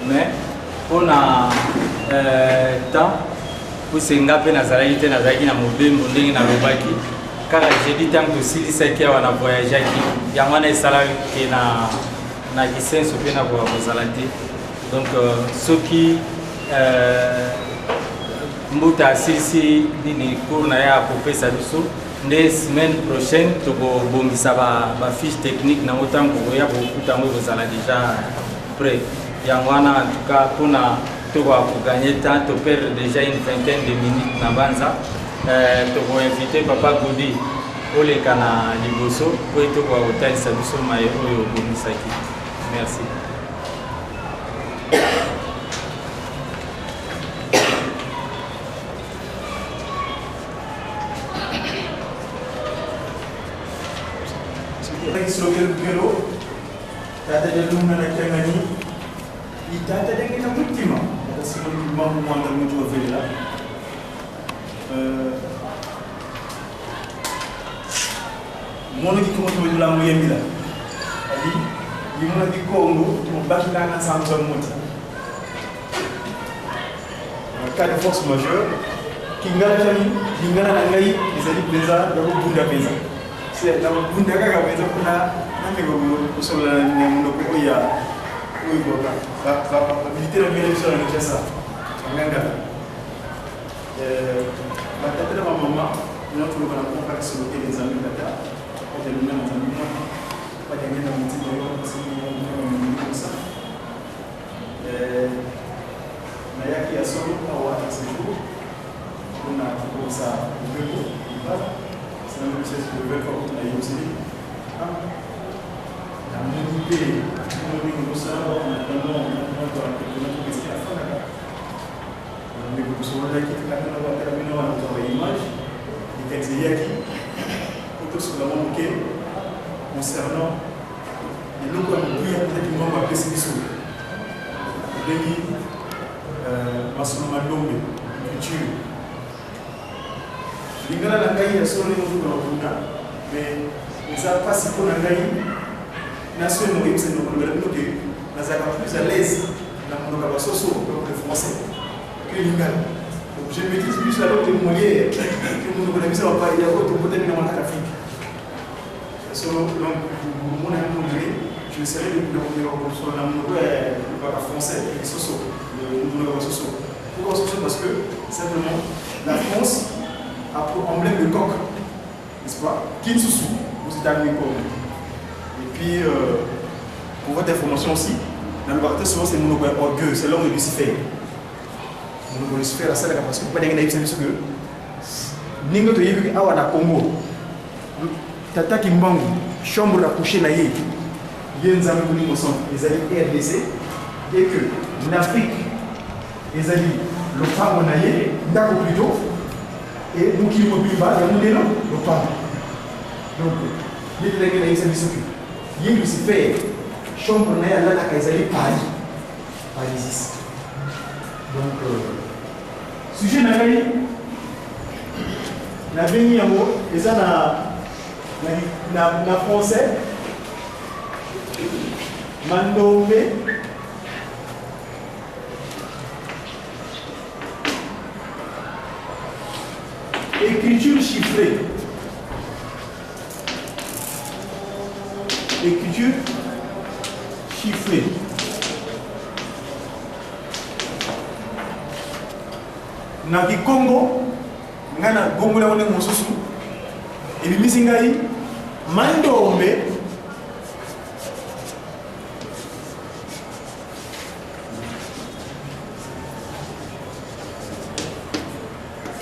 Mais on a temps pour s'engager dans la réalité, dans la mobile, dans le baki. Car j'ai dit tant que si c'est qui a voyagé, il y a un salaire qui est na qui sur bien avoir vos salades. Donc ceux qui mouta si ni cours na ya pour faire ça dessous. Les semaines prochaines, tu vas fiche technique na autant pour ya beaucoup vous allez déjà prêt. Yangwana en tout cas pour gagner temps, tu perds déjà une vingtaine de minutes na banza. Tu vas inviter Papa Goudi au les cana Liboso pour être au hôtel Sabiso Mayo au Bomisaki. Merci. Tata de luna na kengani itata de ngina mutima tata sino mamu mwanga mutu wafela mono ki kuma tuwe la muyembila ali yimuna ki kongo mo bakila na samson muti cas de force majeure ki ngala tani ki ngala na ngai ezali pesa ya bunda pesa c'est na bunda kaka pesa kuna usola nyamundo ko ya uiboka ba militaire ngene so na kesa nganga batata ba mama notre bana ko ka so ke les amis data ko de luna nzambi ba de ngena mti de ko si ni ça na yaki ya solo au hata siku kuna ko sa upepo ba sana mchezo de upepo na yusili concernant les locaux nation nous est plus à l'aise dans donc le français, que l'Ingal. Donc je maîtrise plus la langue de Molière que nous connaissons pas, il y a autre côté de l'Afrique. Donc, mon ami, je serai le français, le Soso. Pourquoi Soso? Parce que simplement, la France a pour emblème le coq, n'est-ce pas? Kinsusu, aux États-Unis. Et puis, pour votre information aussi, dans le caractère souvent c'est mon orgueil, c'est l'homme de Lucifer. Mon Lucifer, la seule parce que pas des naïfs, c'est que Ningo to yebi awa na Congo. Tata Kimbangu, chambre à coucher na ye. Yenza muni moson, les alliés RDC, et que l'Afrique, les alliés, le femme na ye, ndako plutôt, et nous qui nous plus bas, il y a le femme. Donc, les délégués na ye s'occupe. Yen Lucifer, chambre na ye là na Kaisali Paris. Paris. Donc, sujet na ye, na veni yango, et ça na français, Mandombe, écriture chiffrée. Écriture chiffrée. Na Congo, ngana gongola wone mosusu. Et misingai Mandombe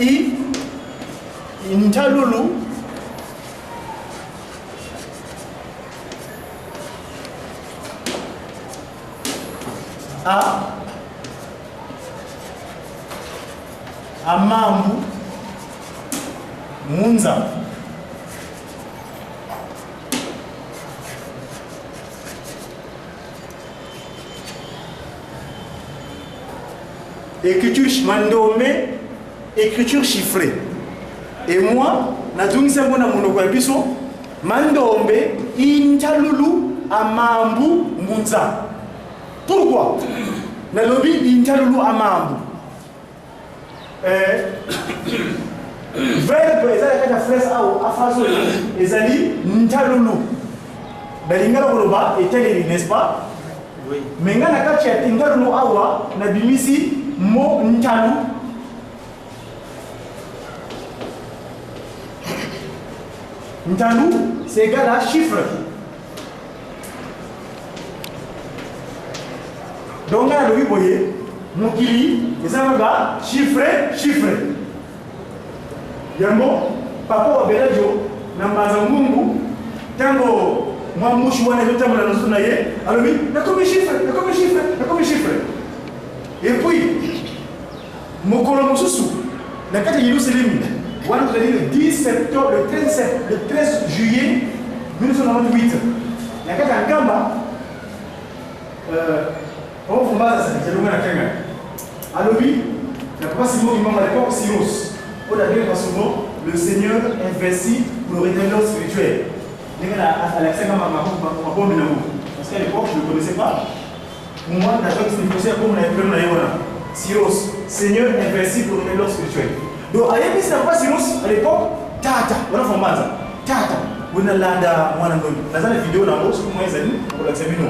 I Intalulu A Amambu Munza écriture Mandombe, écriture chiffrée. Et moi, nazungisa mbona monoko ya biso Mandombe Intalulu Amambu Munza. Pourquoi? Nalobi Intalulu Amambu. Verbe ezali kaka phrase au afaso ezali Ntalulu. Balingala koloba eteleli, n'est-ce pas? Oui. Mais ngana kati ya Ntalulu awa na bimisi mo Ntalu. Ntalu, c'est égal à chiffre. Donc, là, vous voyez, mon kili, et ça va chiffré. Yambo, papa wa belajo, na mazangungu, tango, moi mouche wana yote mwana nzuna ye, alors oui, na comme chiffre. Et puis, mon colon sous, na kata Yerusalem. Voilà, vous allez le 10 septembre, le 13 juillet 1998. Il y a quelqu'un Gamba. On va faire ça, c'est le moment à à l'objet, il n'y a pas si mot qui manque à l'époque, Silos. On a dit souvent, le Seigneur investit pour le rédempteur spirituel. Il y a Alexandre parce qu'à l'époque, je ne le connaissais pas. Moi, la chose qui me posait comme on avait pris dans Silos, Seigneur investit pour le rédempteur spirituel. Donc, à l'époque, à l'époque, tata, on a fait tata, on a landa, on a la vidéo dans l'eau, moi, les amis, on l'a examiné.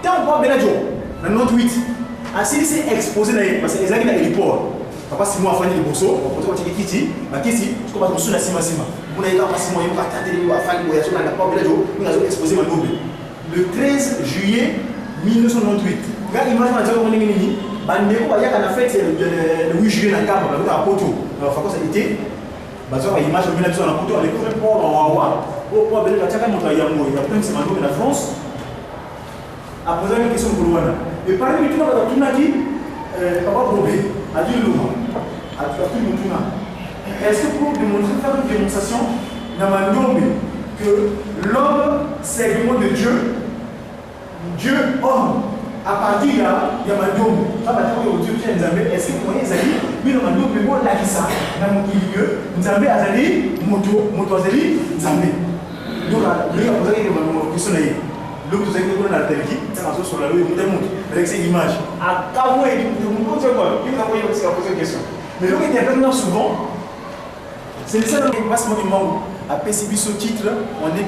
Tant qu'on va dans notre 8, ainsi c'est exposé parce que les amis dans l'aéroport. Papa, si moi, Fanny de Bosso, on peut dire Kiti, ma Kiti, je commence à me souvenir Sima. Vous n'avez pas passé moi, il va tenter de faire une voyage, on n'a pas exposé ma double. Le 13 juillet 1998, regarde l'image, on a dit qu'on est bandeko bayaka na fête le 8 juillet na Kamba na poto fa ça été bazo ba image de biso na poto avec le port en wa pour bel bataka monta yango ya plein c'est mandoko na France a posé une question pour Luana et parmi tout la tunaki papa Bobé a dit Luma a tout mutuna est-ce que pour démontrer faire une démonstration na Mandombe que l'homme c'est le mot de Dieu homme. À partir de là, il y a Mandombe. Ça va dire que Dieu est Nzambe. Est-ce que vous voyez Zali? Mais le Mandombe, mais bon, là, ça, dans mon milieu, Nzambe a Zali, moto Zali, Nzambe. Donc, là, il y a posé une question là. L'autre, vous avez dit qu'on a la télé, ça va sur la loi, il y a une image. À Kamo et il va poser une question. Mais là, il y a souvent, c'est ça qui passe mon numéro. Après, si ce titre, on est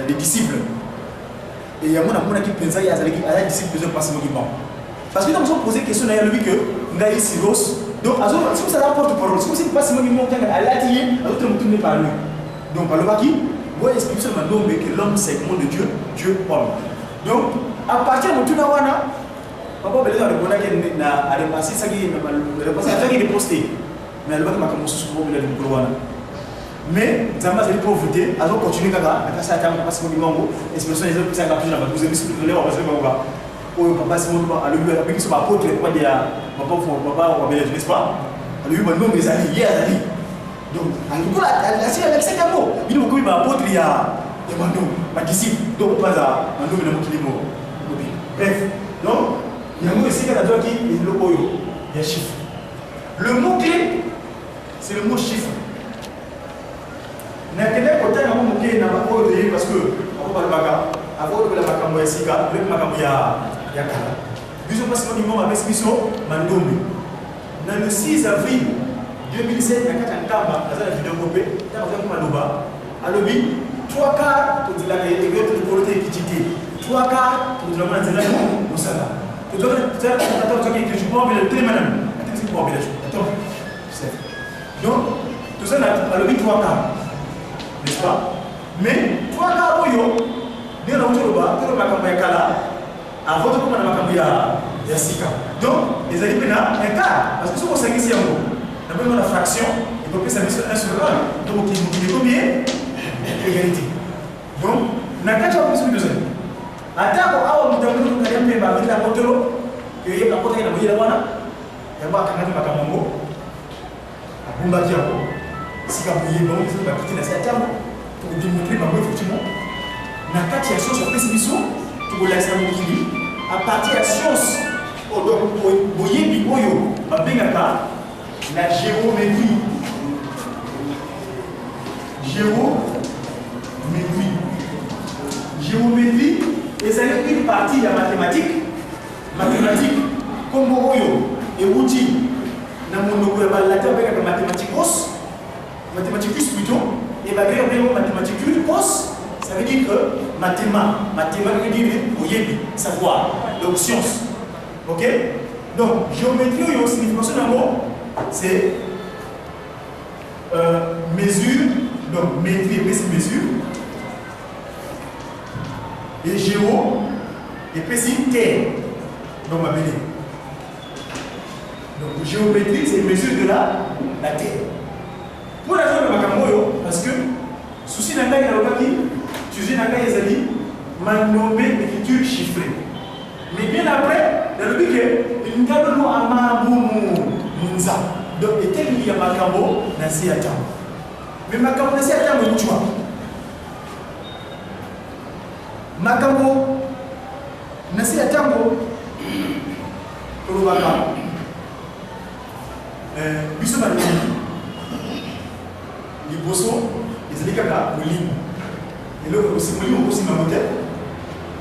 des disciples. Et il y a mon amour qui pense qu'il y a des disciples qui passent mon numéro. Parce que nous avons posé une question, il y a lui que nous avons ici Rose. Donc, si vous avez un porte-parole, si vous passez mon numéro, à l'atelier, à l'autre, vous tournez par lui. Donc, par le bas qui, vous expliquez seulement que l'homme c'est le monde de Dieu, Dieu homme. Donc, à partir de tout le monde, papa beleza alikuwa na alipasi sasa hivi alipasi hata ile poster mais alikuwa kama kama susu bila kumkuruana mais zama zili profiter azo continuer kaka akasa hata pasi kwa mongo expression hizo pesa ngapi na babuze bisu leo wasema kwa oyo papa si mongo alikuwa anabiki sema apotre kwa dia papa wa beleza n'est-ce pas alikuwa ndio mezali yeye azali donc alikuwa asi avec cet amour il mko ba apotre ya mando ba disciple donc pas à mando na mkilimo bref donc il y a un mot ici qui est le oyo, il y a chiffre. Le mot-clé, c'est le mot chiffre. Il y a quelqu'un qui a un mot-clé parce que, avant de la makambo ya sika, le makambo ya kala. Nous avons passé mon avec ce mission, Mandombe. Dans le 6 avril 2007, il y a un tamba, dans la vidéo copée, il y a un maloba, à l'objet, 3 quarts, pour dire la vérité, de côté qui dit 3 quarts, pour dire la vérité, au salaire. Attends, je ne peux pas le téléphone. Attends, donc, tout ça, on a le 3 quarts. N'est-ce pas? Mais 3 quarts, il y a un autre bas, tout le monde a un cas avant de commencer à faire Sika. Donc, les amis, un quart. Parce que si on sait ici, on a besoin de la fraction, il faut que ça soit 1 sur 1. Donc, il y a combien? Égalité. Donc, on a 4 fois plus de 2. Hata kwa hao mtambo kariambe ba bila kotoro yeye akota ina mjira bwana yaba kanati makamongo abumba kiako sika mbiye ba mbizo ba kitina sa tambo pour démontrer ba mbizo effectivement na kati ya science kwa pesibiso to la sa mukili à partir de science boyebi oyo babengaka la géométrie et ça est une partie de la mathématique, comme Oyo et Wouti, dans mon nom, la mathématique mathématicus plutôt, et mathématicus cos, ça veut dire que mathématique veut dire Oyebi, savoir, donc science. Ok? Donc, géométrie, il y a signification d'un mot, c'est mesure, donc métrie, mesure. Et géo, et puis terre. Donc, ma belle. Donc, géométrie, c'est une mesure de la terre. Pour la zone de Makamoyo, parce que, souci d'un gars, il y a un gars qui, sujet d'un gars, il a dit, m'a nommé l'écriture chiffrée. Mais bien après, dans le but que, il n'y a pas de nom à Maboumouza. Donc, et tel qu'il y a Makamo, Nasi Atam. Mais Makamo, Nasi Atam, où tu vois? Makambo nasi ya tango kolobaka biso na liboso ezali kaka molimo eloko kosi molimo kosima mote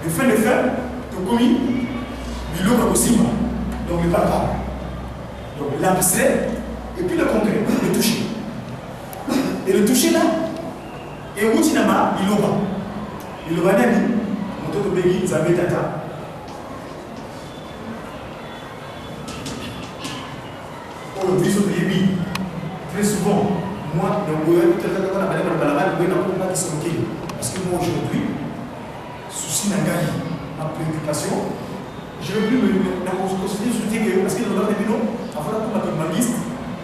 le fin tokomi biloko kosima donc le papa donc l'abstrait et puis le concret le toucher et le toucher là et wuti na ma iloba nani moto bengi nzambe tata aujourd'hui très souvent moi dans le parce que moi aujourd'hui souci n'a ma préoccupation je ne veux plus me considérer sur le parce que dans le débat avant la communiste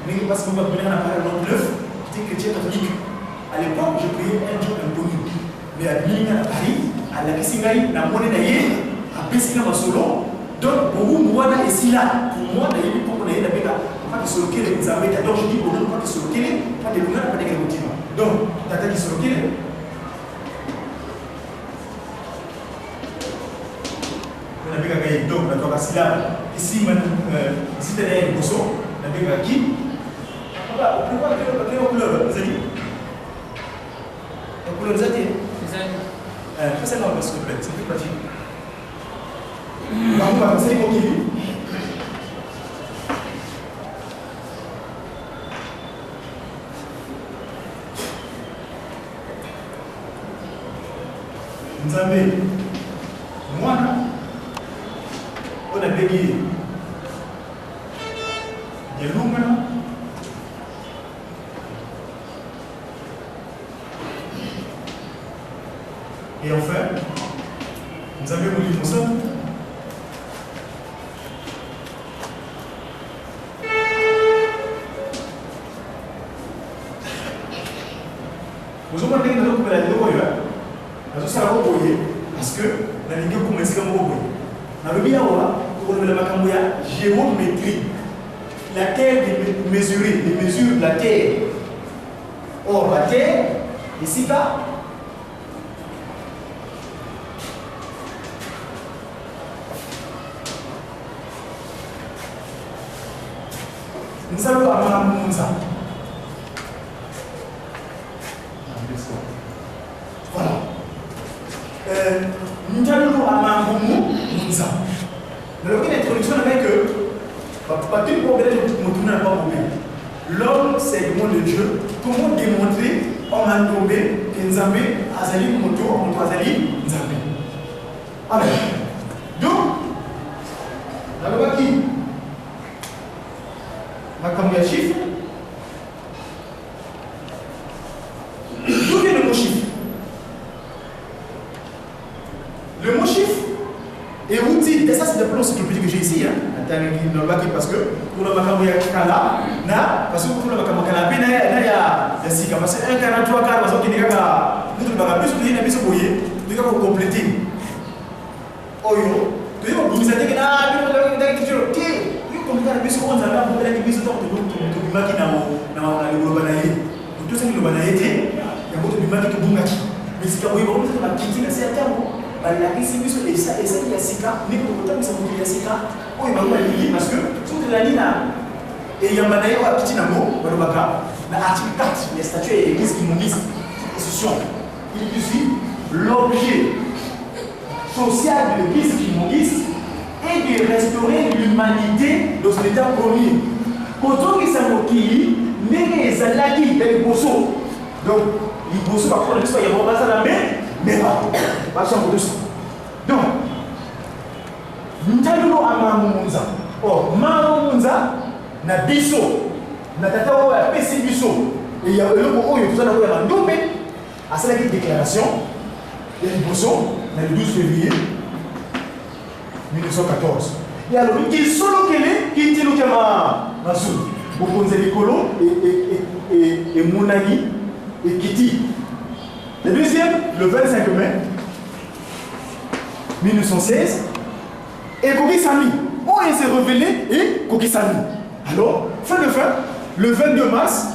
mais parce qu'on va venir à la parole neuf j'étais chrétien catholique à l'époque je priais un Dieu inconnu mais à Milan à Paris à la Kissingaï, la monnaie d'ailleurs, à Pessina Masolo, donc beaucoup moi là ici là, pour moi d'ailleurs, pour qu'on ait la béca, pas qu'ils se loquent les armées, donc je dis pour nous pas qu'ils se loquent, pas des lumières, pas des cabotimes. Donc, tata qui se loquent. On a béca gagné, donc la Torasila, ici, ici derrière le Bosso, la béca qui. Voilà, on peut voir la couleur, vous avez dit la couleur, vous avez dit fais ça s'il te plaît, c'est plus pratique. On va passer au Nzambe mwana on a béni de l'humain et enfin nous avons voulu pour ça. Vous avez compris que nous avons parce que la ligne commence comme vous. Dans le bien, on a la géométrie. La terre est mesurée, les mesures de la terre. Or, la terre, ici, là, nous allons avoir un monde. Voilà. Nous allons avoir un monde. Alors, l'introduction avec l'homme, c'est le monde de Dieu. Comment démontrer en Mandombe que Nzambe Azali Moto, Moto Azali Nzambe. Amen. Donc, la loi qui ma caméra chiffre. D'où vient le mot chiffre? Le mot chiffre est outil, et ça c'est le plan encyclopédique que j'ai ici, parce que pour le Makamouya Kala, parce que pour le Makamouya Kala, il y a Sika, parce que 1, 43, 4, parce qu'il y a plus pour compléter. Oyo, tu dis, vous avez dit que la question est ça, et ça, il y a Sika, mais pour autant, il y a Sika, oh, il va vous parce que toute la ligne, et il y a un manaïo à petit namo, l'article 4, les statuts et l'église qui m'ont mis, il dit l'objet social de l'église qui m'ont dit est de restaurer l'humanité dans son état premier. Quand on dit ça, mais les alagis, les bossos, donc, les bossos, par contre, il y a un bas à la main. Mais pas de ça. Donc, nous allons à Mamunza. Or, Mamunza, na biso, na tata ou à PC biso. Et il y a le mot où il y a tout ça dans la donc, à cette déclaration, il y a une bousson, le 12 février 1914. Et alors, il solo qu'elle est, qui dit le Kama Masou, Bokonze Likolo et Mounani et Kiti. Le deuxième, le 25 mai 1916, et Koki Sami. Oh, il s'est révélé et Koki Sami. Alors, fin de fin, le 22 mars,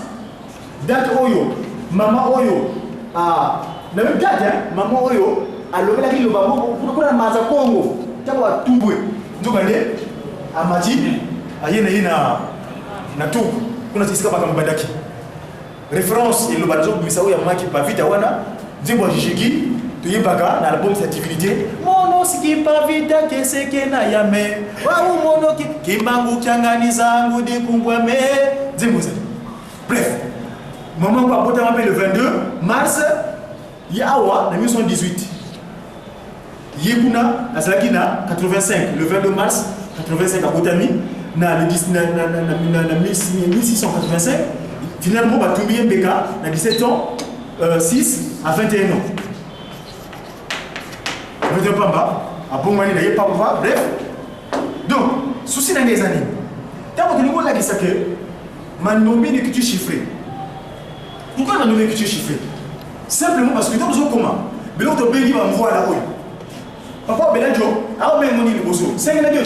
date Oyo, Maman Oyo, à la même date, hein, Maman Oyo, à lever la ville de Babo, pour la Maza Congo, tu vas tout bouer. Nous allons à Mati, à Yéna na tout, on a dit que c'est référence et le balazo de Missaou Yamma qui va vite à Wana. Dis-moi, Jiki, tu y es baga dans l'album cette divinité. Mono ski pas vite que c'est que na yame. Waouh mono qui mangu changani zangu de kumbwame. Dis-moi ça. Bref, maman va botter m'appeler le 22 mars. Yawa, la 1918. Yekuna, à Salakina, 85. Le 22 mars 85 à Botami, na le 1685. Finalement, on va tomber Beka, à 17 ans. 6 à 21 ans. Vous ne pas à bon moment, il n'y a pas de bref. Donc, souci dans les années. Tant que nous avons dit que ma nommé l'écriture chiffrée. Pourquoi on a nommé l'écriture chiffrée? Simplement parce que dans le comment mais l'autre béni va me voir là-haut. Papa, Beladjo, ah, mais on dit le bosso. 5 à 2, hein?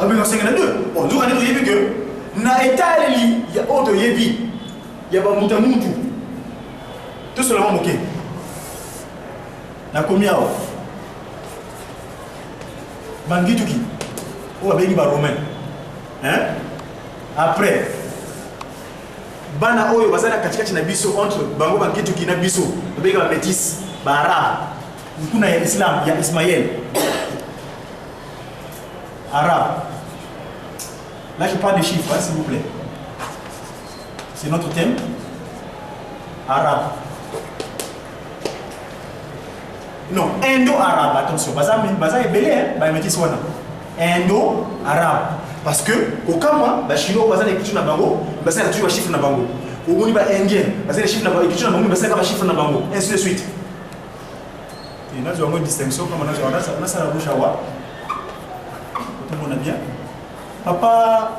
Ah, mais non, 5 à 2. Bon, nous allons dire que na état, il y a autre yébi. Il y a pas Moutamutu. Tout seulement moqué. Na combien? Bangituki. Ou avec les Romains. Hein? Après, Bana Oyo, Basana Kachikachi na biso entre Bango Bangituki na biso, avec la métis, Bara. Du coup, il y a l'islam, il y a Ismaël. Arabe. Là, je parle des chiffres, hein, s'il vous plaît. C'est notre thème. Arabe. Non, indo-arabe, attention. Baza est belé, hein, bah métis wana. Indo-arabe. Parce que au cas moi, bah chinois baza écriture na bango, baza écriture chiffre na bango. Au moni ba indien, baza les chiffres na bango, écriture na bango, baza ka chiffre na bango, ainsi de suite. Et là, j'ai une distinction comme on a ça la bouche à wa. Tout le monde a bien. Papa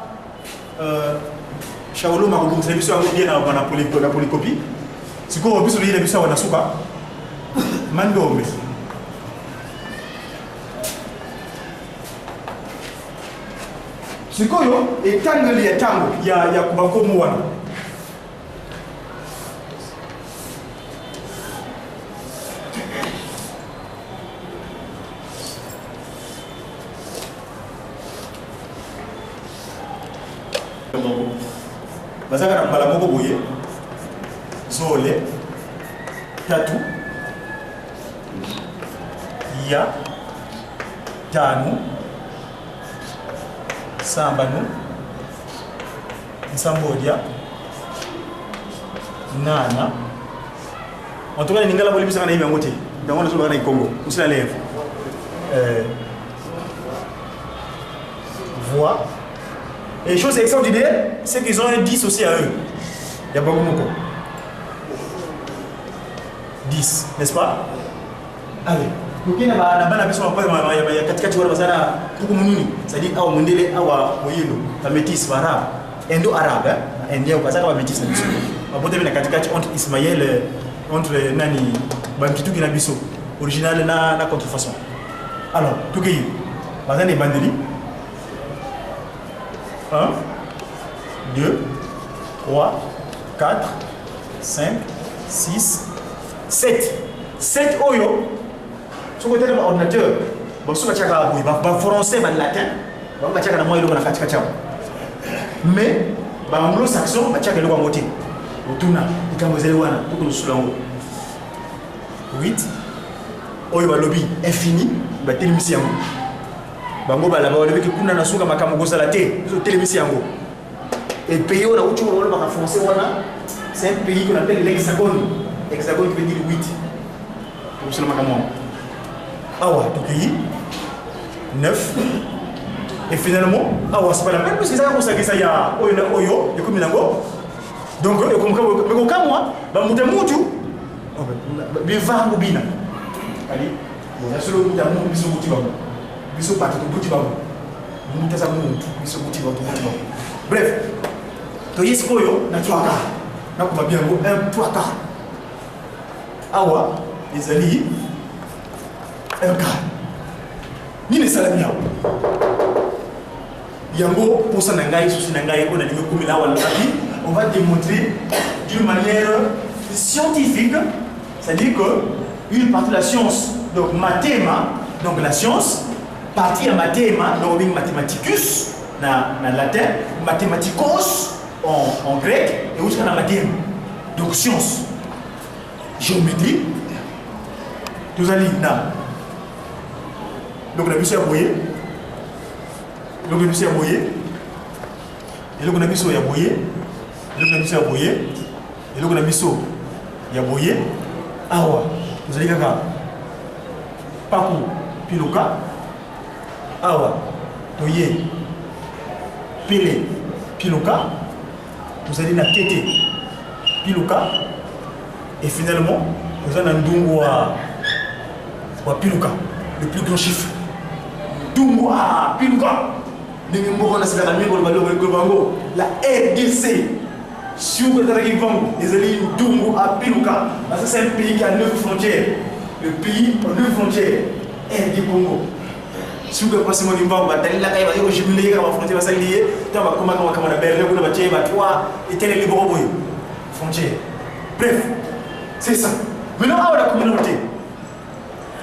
Shaolo Makoum, c'est l'émission bien la polycopie. C'est quoi, on peut se lire l'émission à Nasuka Mandome. C'est quoi, et tango, il y a tango, il y a Kubako Mouana. Bazaka na mbala moko boye zole tatu ya tano sambano nsambodia nana en tout cas ningala boli bisaka na yime ngote donc on a sur na Congo usina lève voix. Et chose extraordinaire, c'est qu'ils ont un 10 aussi à eux. Il y a pas beaucoup. 10, n'est-ce pas? Allez. Donc il y a une personne qui a 4 jours, c'est-à-dire que Mondele, Moyelo, la métisse arabe, indo-arabe, indien, parce que la métisse n'est pas. On peut dire que entre Ismaël, entre Nani, Bankitou qui n'a pas original, na contrefaçon. Alors, tout qui est, les bandeli. 1, 2, 3, 4, 5, 6, 7. 7 oyo. Sur le côté de l'ordinateur, bon, si on va français, va latin, on va faire moi le katika. Mais, anglo-saxon, on va faire le moté. Au tourna, il y a un zéloana, tout le sous 8. Oyo va lobby infini, va télémission. Bango ba la ba levé que kuna na suka makamu goza la té so télévision yango et pays on a uchu on ba français wana c'est un pays qu'on appelle l'hexagone qui veut dire 8 pour cela makamu awa to pays 9 et finalement awa c'est pas la peine parce que ça comme ça que ça ya oyo et comme nango donc comme mais comme moi ba muta mutu bi vango bina ali bon na solo muta mutu biso mutu ba biso parti to buti bango muta sa muntu biso buti bango bref to yesko yo na twaka na ko bien ngo un twaka awa ezali un cas ni ne salami yango posa na ngai susi na ngai ko na lingo kumila wala tabi on va démontrer d'une manière scientifique, c'est-à-dire que une partie de la science donc mathéma donc la science partie à mathéma, donc mathématicus, en latin, mathématikos en grec, et aussi en mathéma. Donc science, géométrie, tout allez là. Donc la bus est aboyée, donc la bus est aboyée, et donc la bus est aboyée, et donc la bus est aboyée, et donc la bus est aboyée. Ah ouais, vous allez voir, Pakou, Piloka. Awa, Toye, Pele, Piluka, vous allez la tête, Piluka, et finalement, vous allez un Dungo à Piluka, le plus grand chiffre. Dungo à Piluka, la RDC, sur le Dragon, les alliés Dungo à Piluka, parce que c'est un pays qui a 9 frontières. Le pays a 9 frontières, RD Congo. Si vous passez mon imam, vous allez la caille, vous allez jumeler, vous allez frontière, vous allez lier, vous allez comment la berle, vous allez battre, vous allez télé libre au bout. Frontière. Bref, c'est ça. Maintenant, à la communauté.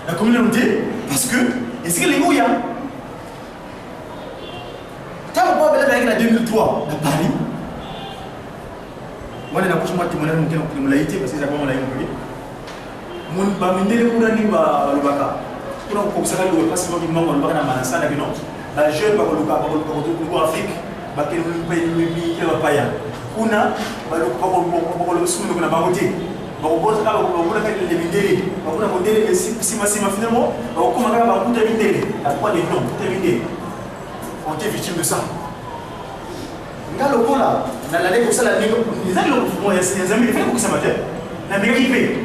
La communauté, parce que, est-ce que les Gouya, quand on parle de la 2003, à Paris, moi, je n'ai pas témoigné de la parce que j'ai pas mon aïe. Mon bamindé le courant ni ba le baka. Pour qu'on ça le passe mon imam on va na manasa na bino. La jeune ba ko Afrique, ba ke le pays le va pas ya. Kuna ba le ko sumu ko na bangote. bakoboza kaka bakona kaka mindele bakona modele sima finalement bakoma kaka bakuta mindele la croix des blancs kuta mindele on était victime de ça nga lokola na la leko sala ndeko ezali lokufumwa ya zami ifanye kokisa mate na mbeka kipe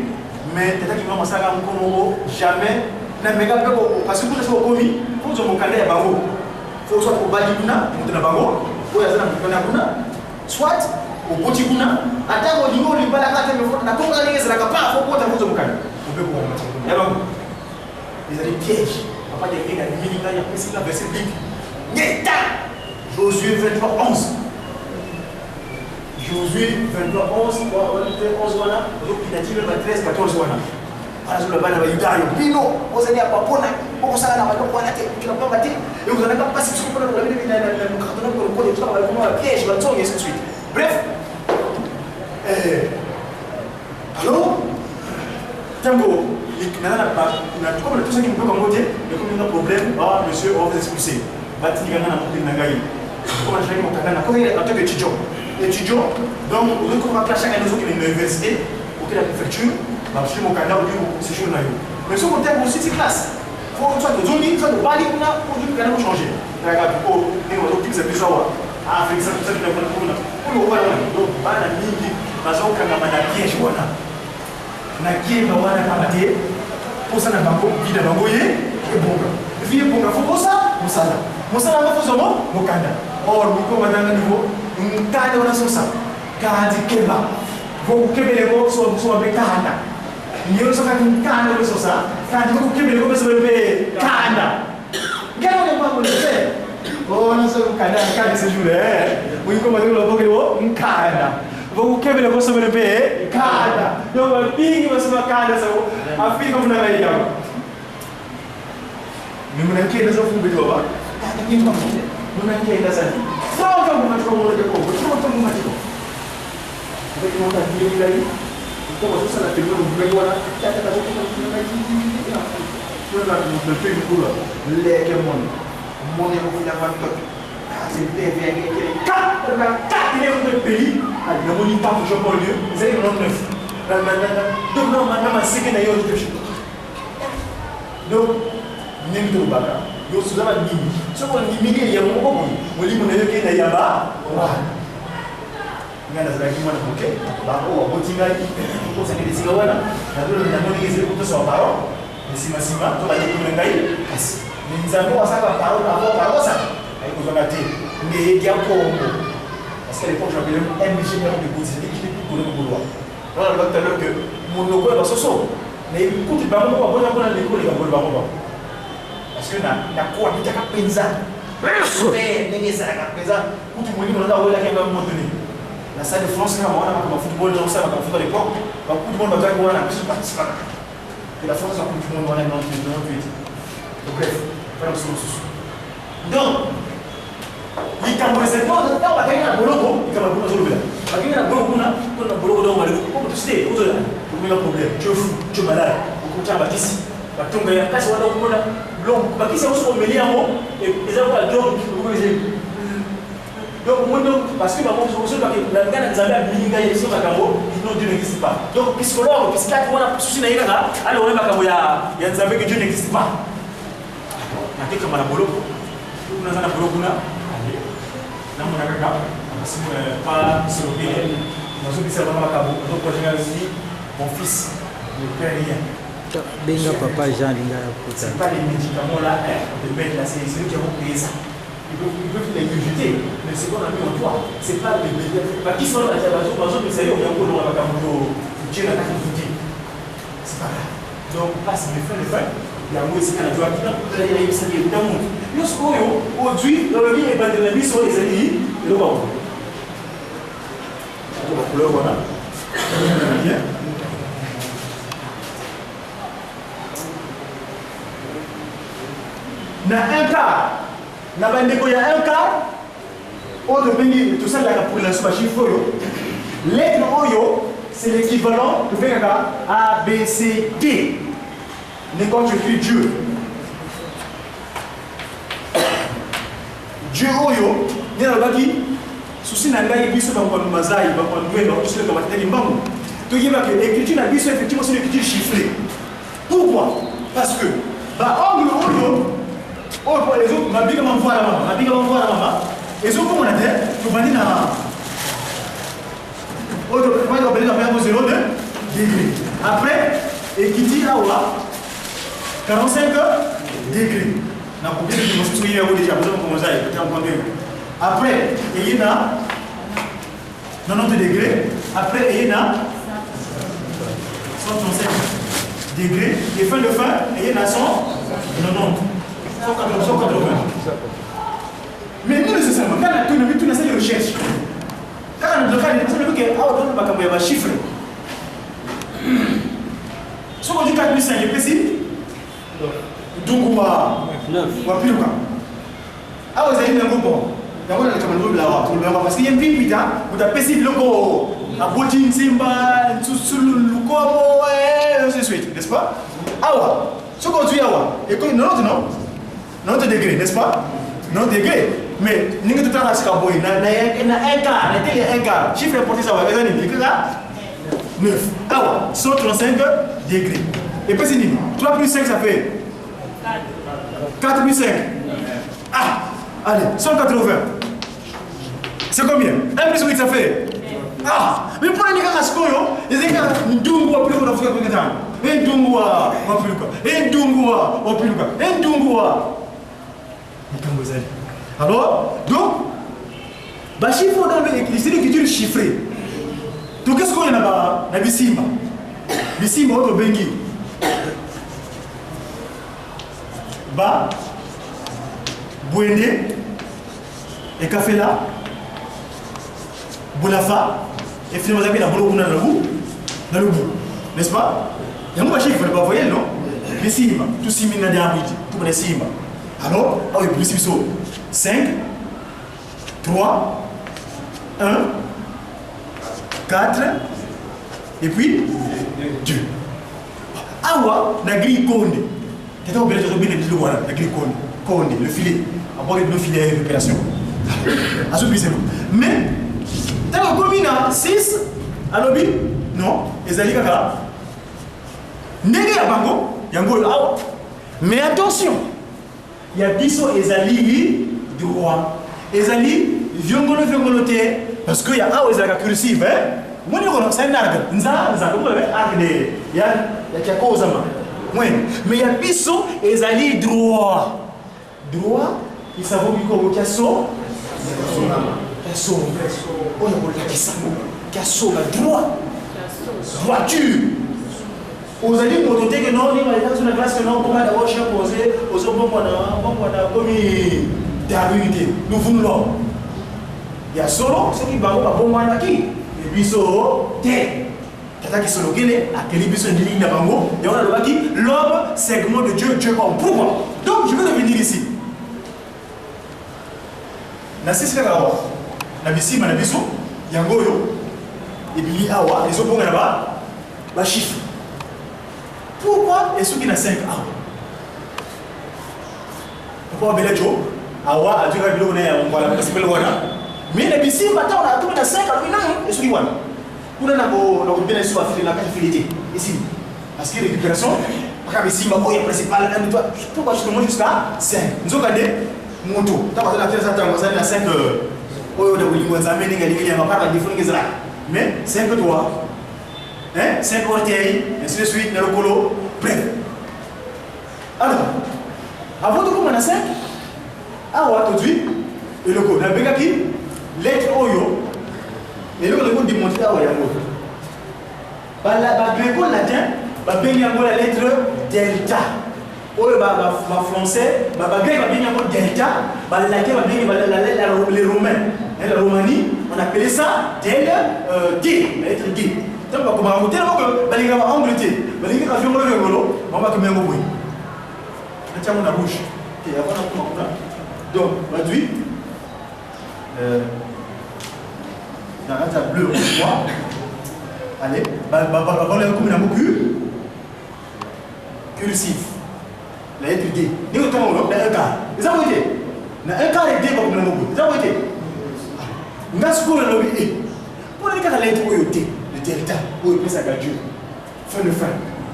mais tata ki mama saka mkomo jamais na mbeka peko parce que kuna sio komi faut zo mokanda ya bango faut soit obali kuna mutuna bango faut ya zana mutuna kuna soit oboti kuna atako lingo libala kata mefuta na konga lingi zala kapa faut kota faut zo mokanda obeko kwa mata ya bango ezali piège papa de kinga milinga ya pesi la verset biblique Neta Josué 23:11 Josué 23:11 wana okinative 13:14 wana azula bana ba yudayo bino ozania papona okosala na baloko wana te kila pamba te et vous allez pas passer sur le problème de la carton pour le code tout ça comment la piège va tomber ainsi de suite bref alors tango nana pas na comme tout ça qui me peut comme dire mais comme il y a un problème monsieur on va vous expulser batini kana na mukini na ngai comment je vais mon kana ko en tant qu'étudiant donc on doit faire chaque année aux universités ou la préfecture bah je mon kana au séjour na yo mais sur mon terme aussi c'est classe faut soit de zone soit de bali kuna pour du kana changer daga ko ni on doit utiliser besoin avec ça na kuna on va donc bana mingi bazo kanga mana piège wana na kienga wana kama te pour ça na bango vida bango ye et bonga vie bonga faut ça musala musala ngo fuzo mo mukanda or muko madanga niveau mukanda wana sosa kadi keba vo kebele go so be kanda niyo so kanda go sosa kadi go kebele go so be kanda ngelo ne mambo le oh na so kanda kadi se jure muko madanga lo go mukanda vo kebele go so be kanda yo ba pingi so kanda so afika mna rai yao mnankienda za fumbi baba lakini mnankienda sana sawa kama mnachukua moja kwa moja kama mnachukua ndio tunaona hiyo ile kama sasa na tendo mbele wana hata kama kuna tunapenda kula leke mone kufanya watu kazi teve yake kata ile ndio pays na moni pas pour Jean Paul II 09 donc non mama sike na yote donc nendo baka yo suzama nini so ko nimi ya moko mwalimu na yoke na yaba wa ngana za kimwana koke ba ko botinga ko sa kile siga wana na dole na moni ngeze ko so paro nisima to ba yeku ngai kasi ni nzambo wasaka paro na paro sa ai ko zona te nge ya ko parce que l'époque j'avais un ingénieur de boutique qui pour le boulot voilà le docteur que mon logo ba soso mais écoute ba mo ba bona l'école ba bona parce que na kwa kitaka penza ndenge sana penza kutu mwingine unaenda wewe lakini kama mtu ni la salle de France kama wana kama football ndio sana kama football l'époque ba kutu monde bagay wana kisu participa que la France a kutu monde wana non plus donc bref voilà ce que donc likambo zetu ndio bagay na boloko kama kuna zolo bila bagay na boloko kuna boloko ndio wale kwa tu stay uzo kuna problème tu malade ukutamba kisi batunga ya kasi wana ukona long bakisi oso melia mo et les avons donc moi parce que maman je sais pas que la gana nzamba bilinga yeso makambo non Dieu n'existe pas donc psychologue psychiatre wana souci na yaka alors on makambo ya nzamba que Dieu n'existe pas na kika mara boloko unaanza na boloko na mwana kaka simu pas sur le nazo bisa bana makambo donc kwa jina ici mon fils ne perd rien benga papa Jean linga ya kota c'est pas les médicaments là de mettre là c'est eux qui vont payer ça ils peuvent les rejeter mais ce qu'on a mis en toi c'est pas les médicaments qui sont là par exemple mais c'est eux qui ont pour la camoufle Dieu n'a pas dit c'est pas grave donc passe les fins il y a moi ici quand tu as dit il y a eu ça qui est dans monde lorsqu'on aujourd'hui dans le vie et pas de la vie sur les amis le bon la couleur voilà bien na un quart na bandeko ya un quart autre bengi tout ça la pour la chiffre yo lettre oyo c'est l'équivalent de faire A B C D mais quand tu écris Dieu oyo ni na baki souci na ngai biso ba kwa mazai ba kwa ngwendo tout ce que ba teli mbangu Donc il y a que l'écriture n'a pas effectivement c'est l'écriture chiffrée. Pourquoi? Parce que angle pour les autres, ma biga m'envoie la maman. Les autres comment on a fait? Pour venir dans on va appeler 0 degré. Après, et qui dit là 45 degrés. On a combien de dimensions il y a déjà besoin de commencer à après, il y a 90 degrés. Après, il y a 135 degrés. Et fin de fin, il y a 190. 180. Mais nous, nécessairement, quand on a tout de recherche, quand on a le cas, on a un chiffre. Si on dit 4500, il y a pessi. Donc, on va plus loin. Ah, vous avez un bon. D'abord, on a un peu de parce qu'il y a un peu de temps, vous avez pessi le logo. À Botin, Simba, Tsutsulu, Komo, et ainsi de suite, n'est-ce pas? Awa. Ce qu'on dit Awa. Et comme non, 90 degrés, n'est-ce pas? 90 degrés. Mais, nous avons tout le temps à ce qu'il y a un quart. Chiffre important, ça va. Il y a 9. Ah, 135 degrés. Et puis, c'est 3 plus 5, ça fait 4 plus 5. Ah, allez, 180. C'est combien? 1 plus 8, ça fait. Ah, mais pour les gars, ce qu'on a, les gars, nous devons plus qu'on a fait quelque temps. Et nous devons plus quoi. Et nous devons plus quoi. Et nous devons. Alors, donc, chiffre dans l'écriture chiffrée. Donc, qu'est-ce qu'on a là-bas? La Bissimba. Bissimba, autre bengi. Bouéné, et café là, Boulafa, et finalement, la boulot dans le bout. N'est-ce pas? Il y a un chiffre, vous voyez, non? Bissimba, tout si mina d'habitude, tout le Simba. Alors, ah oui, plus 5, 3, 1, 4, et puis 2. Awa, la grille Konde. Tu as obligé de remettre le filet, la grille Konde, le filet. Après, le filet de récupération. À ce plus, mais, tu as combien 6 à l'objet? Non, les alliés kaka. Négé à Bango, il y a un gros awa. Mais attention, il y a biso les alliés droit. Les alliés, viongoloté, parce qu'il y a un cursive, hein? Moi, c'est un arbre. Il y a cause. Mais il y a biso et alliés droit. Droit, il s'avoue que Kasso. Kasso, droit. Voiture. Aux alliés, pour noter que non, il y a une classe que non, pour la roche posée, aux hommes, nous voulons l'homme. Il y a solo, ce qui va pas bon moi qui. Et puis so, tata qui solo kele, à quel biso de ligne d'Abango, et on a le baki, l'homme, segment de Dieu, Dieu homme. Pourquoi? Donc je vais revenir ici. La six awa, la bisima, la biso, yangoyo, et puis awa, les autres là-bas, la chiffre. Pourquoi est-ce qu'il y a 5 awa? Pourquoi Bella Joe? Awa, a dû révéler on va la s'appelle Wana. Mais les bisous, maintenant on a trouvé 5 alors il est Wana. On a bien sûr fait la fidélité ici. Parce que récupération, parce que ici, il y a principal, pourquoi justement jusqu'à 5. Nous avons regardé moto. Tu as la ça à 5 mais 5 doigts, 5 orteils, ainsi de suite, dans le colo, bref. Alors, avant de commencer à 5, tout de suite, et le code, lettre Oyo, et le code de monter à Oyo. Le gréco latin, la lettre delta. Oyo, français, grec, delta, les Romains. La Romanie, on appelait ça D, la lettre D. Donc, on va raconter en Angleterre. On va mettre un bruit. On va la bouche. Donc, traduit. Dans la bleu, on voit. Allez, on va comme un cursif. La lettre D. Nous avons un quart. Vous avez été? Un quart et D comme un mot. Vous avez été? Nous avons pour les lettres D. le delta, où il ça Dieu. Fin de fin.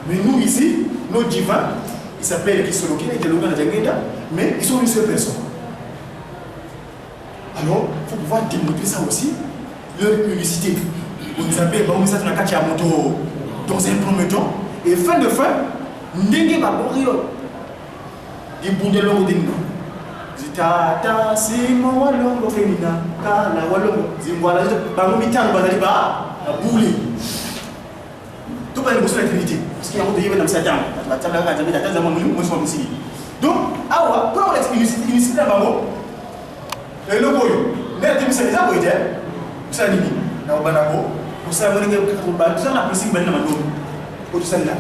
Mais nous ici, nos divins, ils s'appellent Kisoloki, ils étaient mais ils sont une seule personne. Alors, il faut pouvoir démontrer ça aussi, leur unicité. On nous appelle, on ça moto dans un premier temps, et fin de fin, Ndenge Baborio, il bouge l'eau de nous. Zitata, si moi l'ongo féminin, car la wallongo, Zimbola, Bamomitan, Badaliba, la boule. Tout va nous sur la Trinité, parce qu'il y a un peu de Satan, la table à la table à aussi. Donc, awa, pour l'expliquer, unicité à Babo, et le boyo, mais tu me sais, ça, ça dit, dans le banabo, pour ça, vous avez tout ça, la possible de Namado, pour tout ça là.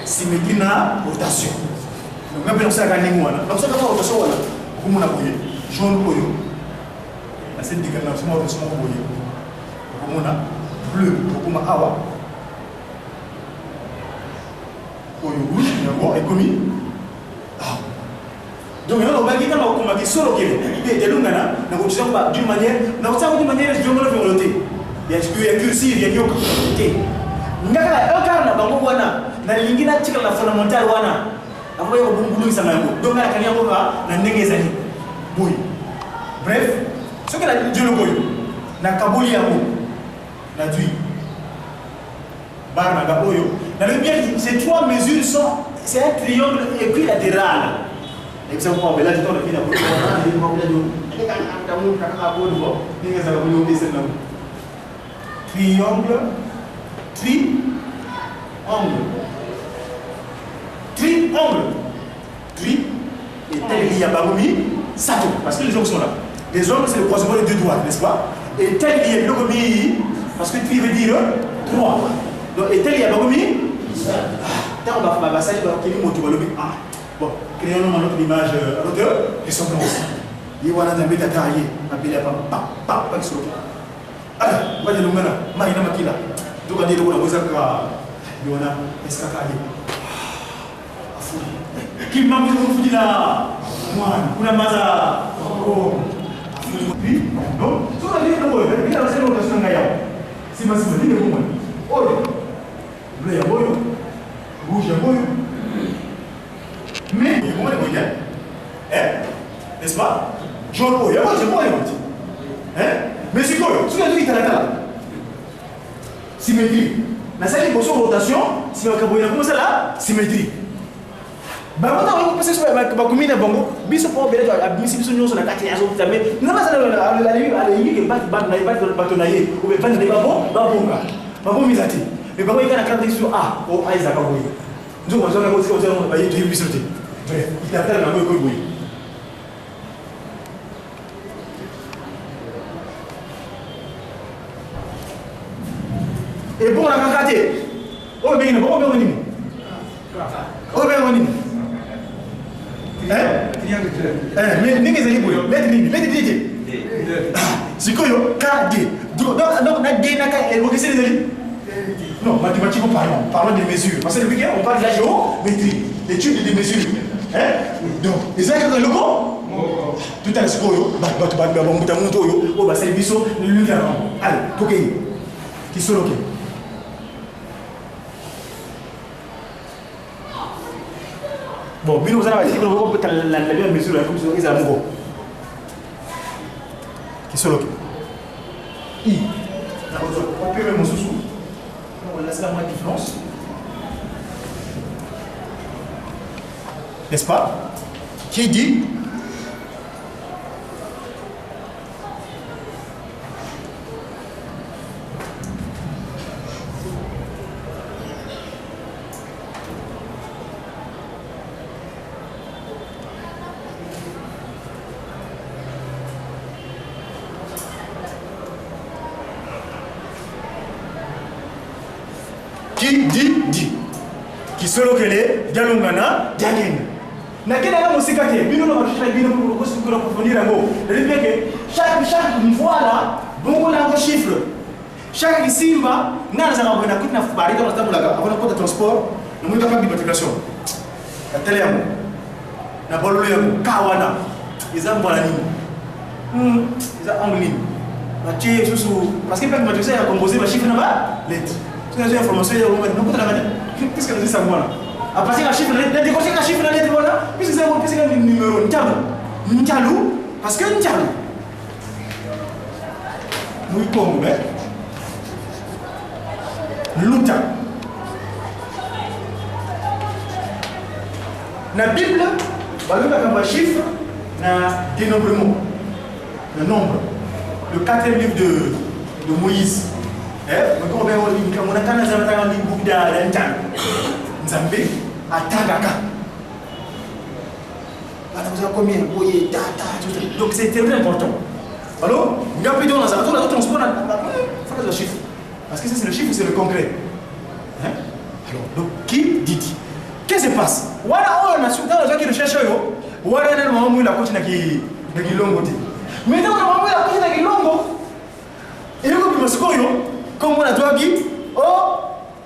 Symétrie na rotation. Donc, même si on a gagné, donc ça va rotation, comme on a boyé, jaune boyé. La scène de Ghana, c'est moi qui suis boyé. Comme on a bleu, comme on a awa. Boyé rouge, et commis. Donc, on va dire qu'on va solo qui est de l'Ungana, d'une manière, je vais me volonté. Il y a cursive, il y a yoke. Ngaka na bango wana na lingina tika la fondamental wana ambayo bumbulu sama yango donc na kanya ko na ndenge ezali boy bref ce que la diolo boy na kaboli yango na dui bar na gaboyo na le bien ces trois mesures sont c'est un triangle équilatéral exemple on là tout le fina ko na ni mo bila do ka andamu ka ka bo do ni nga sa ko yo desen na triangle triangle. Tri et tel il y a Bagomi, Sato, parce que les hommes sont là. Les hommes, c'est le croisement des deux doigts, n'est-ce pas? Et tel il y a Bagomi, parce que tri veut dire droit. Donc, et tel il y a Bagomi, tant on va faire ma salle, bon, créons notre image à l'auteur, ressemblance. Il y a un bêta carrière, appelé à pas sur le alors, on va dire le mana, maïna makila. Donc, on va dire le mana, Yona, escacali. Qui m'a mis au fil là, moi, una maza, oh, puis, non, sur la ligne de l'eau, il y a la seule rotation de Gaïa. Si ma cible dit le moment, oh, bleu à boyo, rouge à boyo. Mais, il y a comment il y a, n'est-ce pas? Jaune boyo, il y a hein? Mais c'est quoi? Sur la ligne de la symétrie. Mais ça, il y a une rotation, si on a comme ça là, symétrie. Bah, on va passer sur la commune à Bongo, biso pour bien à Bissi sur la carte, mais non, ça la ligne qui bat le bâtonnier, ou bien pas de babon misati. Mais babon il y a la carte sur A, au Isaac Aboy. Donc, on a aussi on va y être bisouté. Bref, il t'appelle un peu comme oui. Et bon, on a raté. Oh, mais il ne va pas venir. Oh, mais on est. Mais n'est-ce c'est quoi KD donc na D na K vous connaissez les non mathématiques parlons des mesures parce que le on parle de la géométrie l'étude des mesures donc les actes de logo tout à l'heure c'est biso allez pour qui sont OK bon, nous allons la meilleure mesure comme ils ont qui sont là. I. On peut même sous. On laisse la moins différence. N'est-ce pas? Qui dit qui solo que les dialongana diagen na kena musika te bino na mashaka bino pour approfondir un mot le fait que chaque fois là bongo la chiffre chaque simba na za ngona kuna fubari dans la table avant le transport na mwita pas d'immatriculation la télé yamo na bololo yamo kawana izambo la nini iza angli na tie susu parce que pas d'immatriculation ya composé ma chiffre na ba lettre que nous avons information, il y a qu'est-ce que nous disons ça? À partir d'un chiffre, la décoration d'un chiffre, voilà, puisque c'est un numéro, N'Tchalou, parce que N'Tchalou, nous y sommes, Luta. Dans la Bible, il y a un chiffre, un dénombrement, le nombre. Le 4e livre de Moïse. On a un donc c'est très important. Alors, il y a un peu de temps, le chiffre. Parce que ça c'est le chiffre, c'est le concret. Alors, donc qui dit? Qu'est-ce qui se passe? Voilà, on a souvent les gens qui recherchent. Voilà, on a la coach qui longo. Maintenant, on a la coach qui longo. Et donc, on a comme on a dit, oh,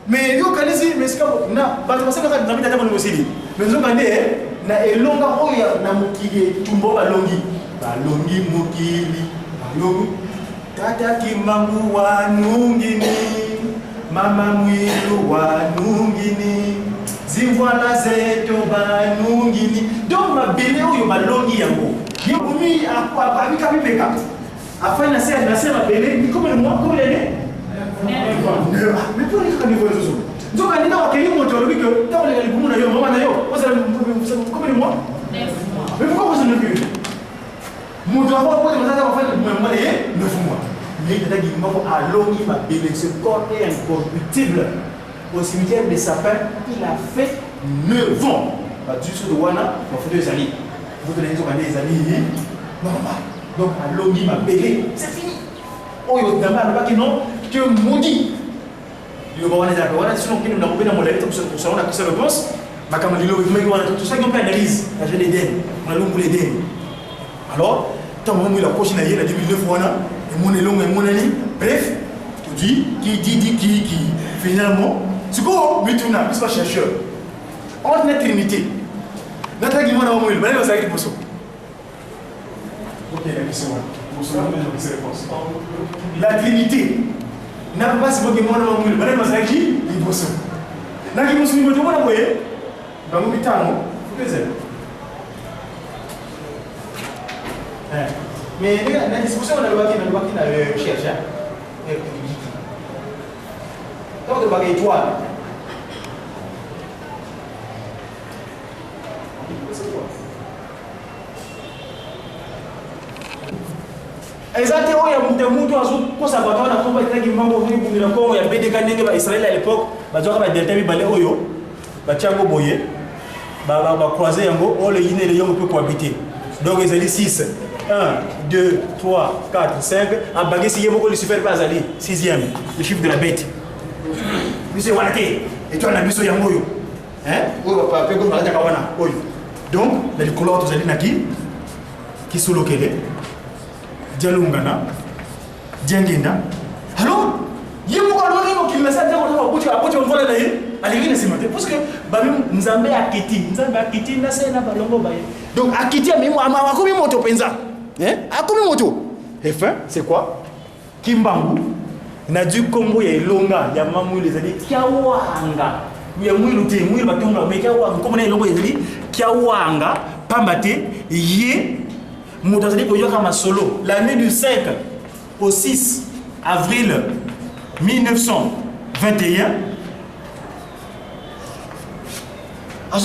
mais il y a des mais c'est comme na parce que ça n'a pas été possible. Mais nous avons dit na elonga oya na mukige tumbo balongi mukili balongi tata kimangu wanungini mama mwilu wanungini zimvwana zeto banungini donc mabele oyo balongi yango yobumi abika bipeka afin na sema mabele ni comme le moi comme les mais pour les cas de voyage donc on est dans quel moto le que dans les boumou na yo maman na yo comme le moi mais pourquoi vous ne le faites mon travail pour les gens faire même 9 mois mais il y a des gens à l'homme ma bébé ce corps est incorruptible au cimetière des sapins il a fait 9 ans pas du tout de wana on fait 2 années vous connaissez des années normal donc à l'homme ma bébé c'est fini oh yo dama pas qui non tu es maudit. Il y a des gens qui n'ont pas de modèle pour ça, on a pris sa réponse. Mais comme il y a tout ça qui ont pas d'analyse, il y a des dents, on a l'homme pour les dents. Alors, tant que la prochaine année, la 2009, on a, et mon long et mon année, bref, tu dis, qui, finalement, c'est quoi, mais tu n'as plus pas chercheur. On est trinité. Notre argument a au moins, mais on s'arrête pour ça. Ok, la question. La trinité. Na pas si vous mwana wa mwili bale mazaki iboso na kiboso ni mwana wewe bango bitano fukeze mais la discussion on a le na recherche donc de bagay étoile exactement il y a mutu azu kosa bato na komba itaki mambo vuni kumira Kongo ya BDK ndenge ba Israël à l'époque bazoka ba delta bi balé oyo ba tiango boye ba croiser yango o le yine le yongo peut cohabiter donc ils allaient 6 1 2 3 4 5 en bagé si yemo ko le super pas ali 6e le chiffre de la bête monsieur wanake et tu as la biso yango yo oyo ba pe ko ba taka wana oyo donc les couleurs tous ali naki qui solo kele Jalungana, Djangenda. Alors, il y a beaucoup de qui me savent que on voit d'ailleurs, allez, laissez-moi. Parce que Nzambe a quitté, n'a pas longo baye. Donc, a quitté, mais moi, à combien moto penza? À combien moto? Et fin, c'est quoi? Kimbangu, n'a du combo, il y a longa, il y a mamou, les alliés, Kiawanga. Il y a mouille, mouille, batonga, mais Kiawanga, comme on est longo, les alliés, Kiawanga, Pambate, Yé. L'année du 5 au 6 avril 1921, mais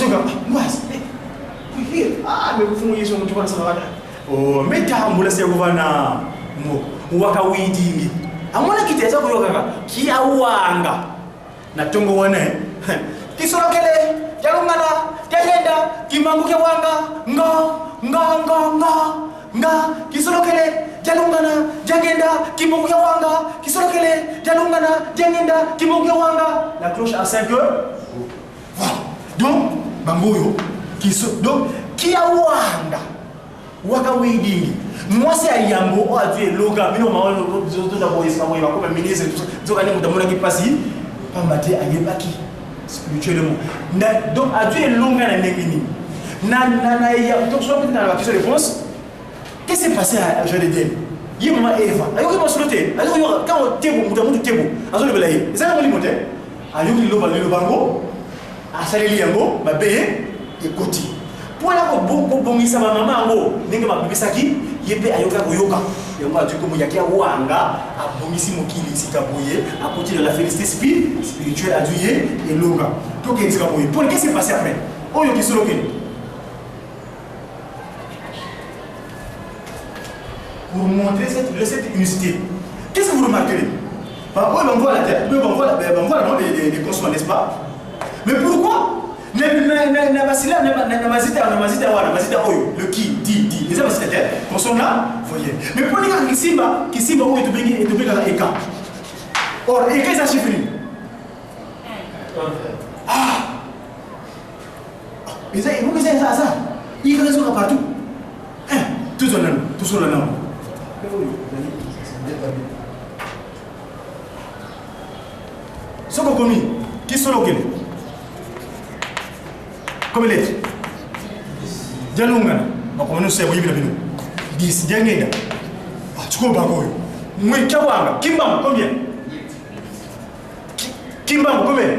vous faites sur le oh, mais tu as moulé ce gouverneur, Wakawidi. À mon avis, tu es qui a ouanga, na tongo wane, qui sont là, Jalungana, Jagenda, qui mangue wanga, nga kisolokele jalungana jagenda kimonge wanga kisolokele jalungana jagenda kimonge wanga la cloche à 5 heures voilà donc bangoyo donc qui a wanga waka widi moi c'est ayambo o adue loga bino ma zo da boys ma boy ba ko ministre tout ça zo kani mutamona ki pasi pambate ayebaki spirituellement donc adue longa na ngini na ya donc so peut na la question réponse. Qu'est-ce qui s'est passé à Jardin? Il y a maman Eva. Alors, il m'a sauté. Alors, quand on tebo, on tebo. Alors, il y a ça, on ayoki liloba bango asaleli yango babeye ekoti mpona kobongisa bamama yango ndenge babebisaki ye mpe ayoka koyoka yango adi komo yaki awanga abongisi mokili sika boye akoti de la félicité spirituelle adi ye elonga tokei sika boye mpona qu'est-ce qui s'est passé après oyo kisolokeli pour montrer cette unicité. Qu'est-ce que vous remarquez? On voit la tête, on voit les consommateurs, n'est-ce pas? Mais pourquoi? Le qui dit, les ambassadeurs, consomme là, voyez. Mais pour les gens qui simba, est tombé dans l'Eka. Or, Eka, ça chiffre. Ah! Mais ça, vous savez ça? Il y a des gens partout. Tout son nom. Soko komi, qui sont là? Comme il est. Dialongana, on sait, vous 10, Diangena. Ah, tu comprends quoi? Moi, Kawanga, Kimbam, combien? Kimbam, combien?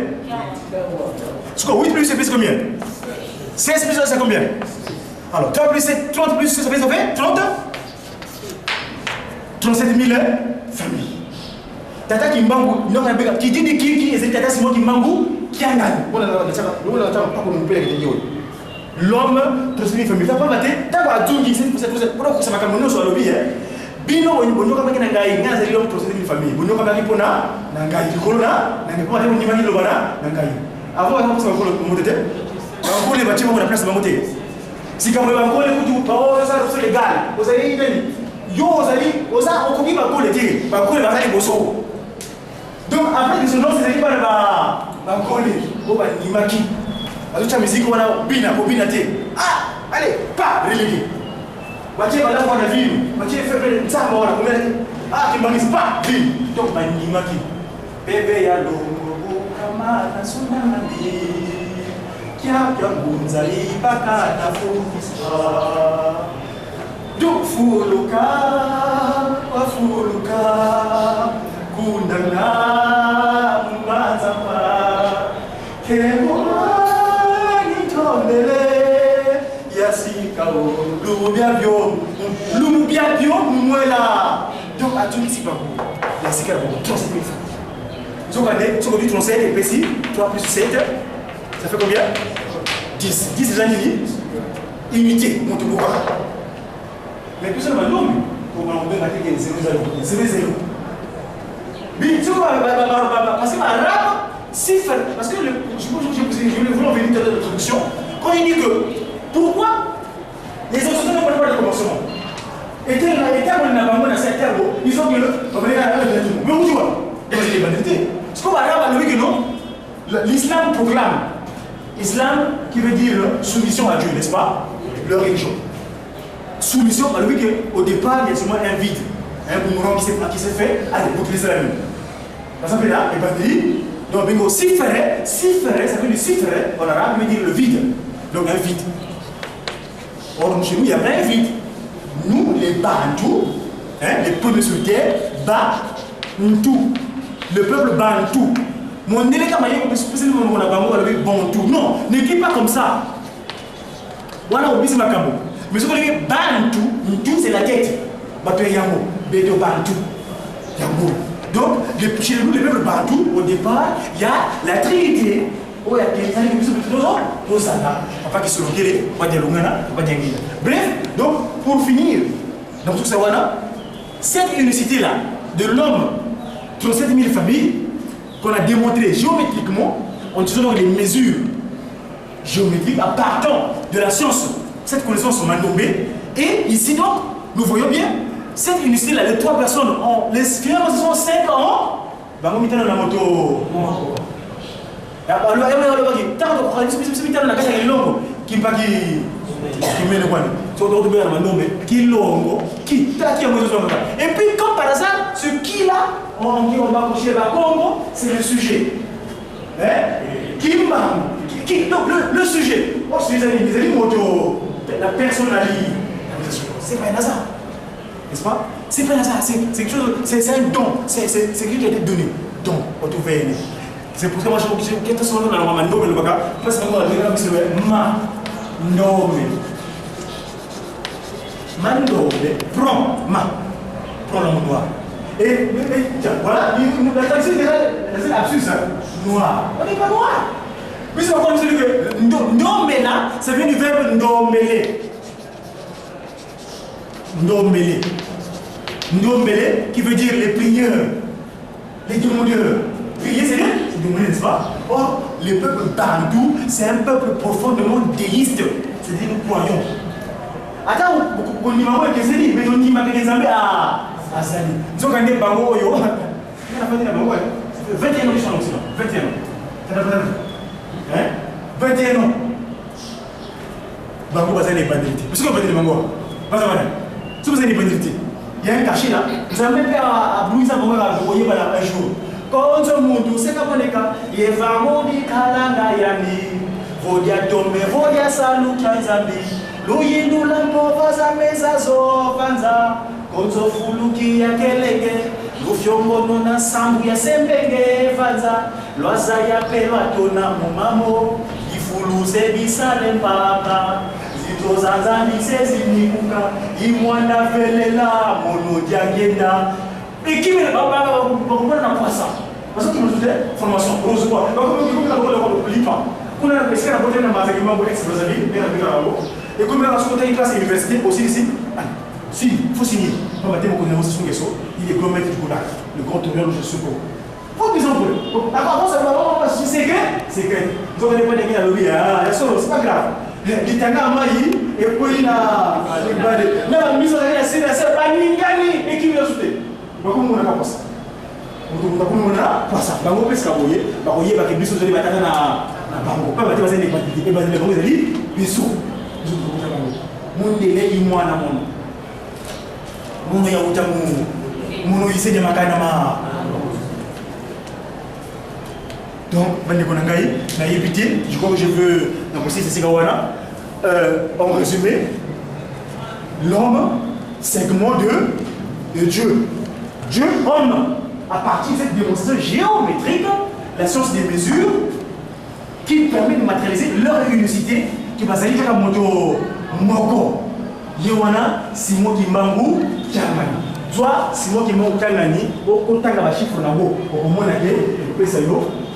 Tu comprends 8 plus, c'est plus combien? 16 plus, c'est combien? Alors, 30 plus, c'est 30 plus, ça fait 30? 37 000 familles. Tata Kimbangu, non, qui dit qui est Tata Simon Kimbangu, qui a gagné. L'homme, 37 000 familles. T'as pas battu, t'as pas tout qui c'est pour ça m'a camoué sur le billet. Bino, on ne peut pas gagner l'homme, 37 000 familles. On ne peut pas gagner Nangaï, du Corona, on ne peut pas gagner le Bana, Nangaï. Avant, on va le monter. On va les bâtiments de la place de monter. Si quand on va les coups, ça c'est légal. Vous allez y venir. Yo, vous allez, on connaît pas les tirs, pas les batailles bosso. Donc après que ce nom, c'est pas le coller, on va l'imaki. Alors tu as musique, on a bina, ah, allez, pas relégué. Mathieu va là voir la ville, Mathieu fait ça, on va ah, tu m'as pas, ville, donc ma l'imaki. Bébé ya longo, kamata sunami, kia bunzali, baka na fukisa. Fuluka, wafuluka, kundana, mbazapa, kemwa, nitondele, yasika o, lumubia bio, mwela. Donc, à tout ici, yasika o, 37 000 francs. Donc, on dit 37 et précis, 3 plus 7, ça fait combien? 10. 10 déjà unité, mon tour. Mais tout ça, on va donner 0,0. Parce que l'arabe, parce que je voulais en venir à l'introduction, quand il dit que pourquoi les institutions ne prennent pas le commencement. Et tel qu'on n'a pas moins à cette terre, ils ont dit mais où tu vois? C'est des banalités. Parce qu'on va arabe, que non, l'islam proclame. Islam qui veut dire soumission à Dieu, n'est-ce pas? Leur religion. Soumission, alors oui qu'au départ, il y a seulement un vide, un boomerang qui s'est fait à l'époque des Israéliens. Par exemple, là, les batteries, donc bingo, sifere, ça veut dire sifere, en arabe, veut dire le vide. Donc un vide. Or, chez nous, il y a un vide. Nous, les Bantous, les peuples sur terre, Bantou, le peuple Bantou. Mon élève, spécialement, on a Bantou. Non, n'écris pas comme ça. Voilà, au bise Macabo. Mais ce qu'on dit Bantou, c'est la tête. Bato Yango, Bédo Bantou. Yango. Donc, chez nous, les peuples Bantou, au départ, il y a la Trinité. Oh, il y a des années qui sont papa qui se localisent, pas de Lungana, pas de Yanguina. Bref, donc, pour finir, dans tout ça, cette unicité-là de l'homme, 37 000 familles, qu'on a démontré géométriquement, en utilisant les mesures géométriques à partant de la science. Cette connaissance m'a nommé. Et ici donc, nous voyons bien, cette unicité-là, les 3 personnes, les finalement, ce sont 5 ans. Bah, on dans la moto. Et puis, comme par hasard, ce qui-là, on va coucher à Congo, c'est le sujet. Donc, le sujet. Oh, c'est les amis moto. La personnalité, c'est pas un hasard, n'est-ce pas? C'est pas un hasard, c'est quelque chose, c'est un don, c'est quelque chose qui a été donné. Donc, on trouve C'est pour ça que moi, je suis dans la maman, le baga, parce que moi, je suis ma, non, Mando, prends le noir. Et voilà, la taxi c'est absurde ça. Noir. On n'est pas noir. Puis c'est encore celui que Ndomela, ça vient du verbe ndomele. Ndomele. Ndomele qui veut dire les prieurs, les demandeurs. Prier, c'est demander, n'est-ce pas? Or, le peuple Bandou, c'est un peuple profondément déiste. C'est-à-dire nous croyons. Attends, on n'y m'a pas que c'est dit, mais on n'y m'a que des amis à Sali. Nous avons gagné Bango, yo. Il y a 21 ans qui sont en Occident. 21 ans. Hein? 21 ans. Bango, c'est une bandité. Parce qu'on va dire Bango. Si vous avez une bandité, il y a un cachet là. Vous avez même fait à Blouisa, vous voyez un jour. Quand on monte, c'est comme on est là. Il y a vraiment des kalanga yami. Vodia tombe, vodia salu kanzambi. Luyinu lampo za meza zo panza konzo fuluki ya kelenge lufyongo nona sambu ya sembenge fanza lwaza ya pelwa tona mumamo ifuluze bisale mpaka zito zanzani sezimikuka imwana velela mono diagenda ekime baba bakubona na kwasa parce que nous avons formation rose quoi donc comme on a lipa on a presque rapporté na mazaki mambo ex-Brazzaville mais na Bikarago. Et comme on a sauté une classe à l'université, aussi ici, si, il faut signer. On va dire qu'on est aussi sur il est grand maître du Kodak, le grand tourneur de Secours. Il faut qu'ils en veulent. Avant, ça va pas, c'est secret. Secret. Vous avez pas des gars à l'objet, c'est pas grave. Il y a un maï, et puis il a. La mise en place, c'est pas Ningani, et qui vient sauter. Comment on a pas ça? On a pas ça. On a pas ça. On a pas ça. Biso zoli bataka na bango. Pas bataka zeli batiki. Et bazeli bango zeli biso. Mundele imwana mono. Mono ya utamu. Mono isenye makana ma. Donc, na éviter, je crois que je veux, donc aussi c'est Sigawana, en résumé, l'homme, segment de Dieu. Dieu, homme, à partir de cette démonstration géométrique, la science des mesures, qui permet de matérialiser leur unicité, qui va s'allier à moto moko. Yewana, Simon Kimbangu, Kiamani. Toi, Simon Kimbangu, Kiamani, autant que chiffre nabo, au moins la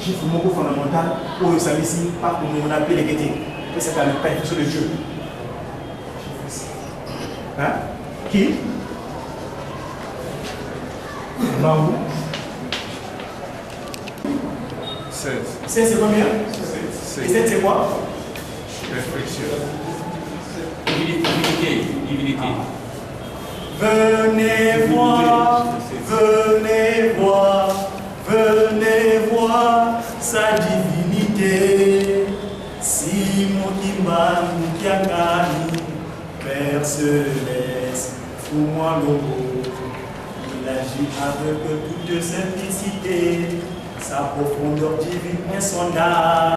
chiffre moko fondamental pour le service, pas pour nous appeler les guettés. Et c'est la perfection de Dieu. Hein? Qui? Bangu. 16. 16 c'est combien? 16. Et 7 c'est quoi? Réflexion. Divinité. Venez voir, venez voir, venez voir sa divinité. Simon Kimbangu Kiangani, Père Céleste, fous-moi l'eau. Il agit avec toute simplicité, sa profondeur divine insondable.